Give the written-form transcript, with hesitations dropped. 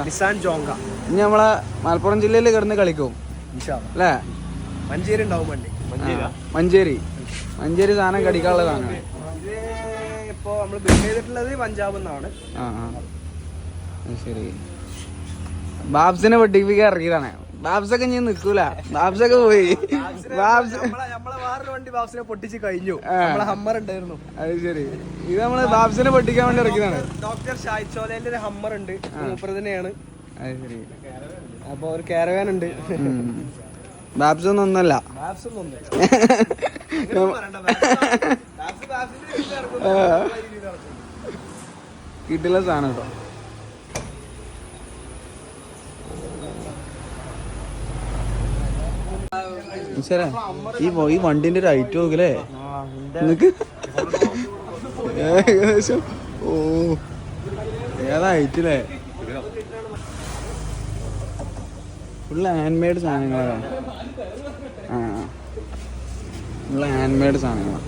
Nissan Jonga. ഇനി നമ്മളെ മലപ്പുറം ജില്ലയിൽ കിടന്ന് കളിക്കും അല്ലേ? മഞ്ചേരി ഉണ്ടാവും വണ്ടി. മഞ്ചേരി സാധനം കടിക്കാനുള്ള സാധനമാണ്. ഇപ്പൊ നമ്മൾ ബിൽഡ് ചെയ്തിട്ടുള്ളത് പഞ്ചാബ് എന്നാണ്. ശരി. ബാബ്സിനെ വെട്ടിപ്പിക്കാൻ ഇറക്കിയതാണ്. ബാബ്സൊക്കെ ഇനി നിക്കൂല. ബാബ്സൊക്കെ പോയി. നമ്മളെ വേറൊരു വണ്ടി ബാബ്സിനെ പൊട്ടിച്ച് കഴിഞ്ഞു. നമ്മളെ ഹമ്മർ ഉണ്ടായിരുന്നു. അത് ശരി. ഇത് നമ്മള് ബാബ്സിനെ പൊട്ടിക്കാൻ വേണ്ടി ഇറക്കിയതാണ്. ഡോക്ടർ ഷായ്ചോലന്റെ ഒരു ഹമ്മർ ഉണ്ട്. മൂപ്പർ തന്നെയാണ്. അത് ശരി. അപ്പൊ ഒരു കാരവാൻ ഉണ്ട്. ബാബ്സ് ഒന്നല്ല. കിട്ടില്ല സാധനം കേട്ടോ. ഈ വണ്ടിന്റെ ഒരു ഐറ്റ് നോക്കല്ലേ നിനക്ക്? ഏകദേശം ഏതാ ഐറ്റില്ലേ? ഫുള്ള് ഹാൻഡ് മെയ്ഡ് സാധനങ്ങളാണ്. ഫുള്ള് ഹാൻഡ് മെയ്ഡ് സാധനങ്ങളാണ്.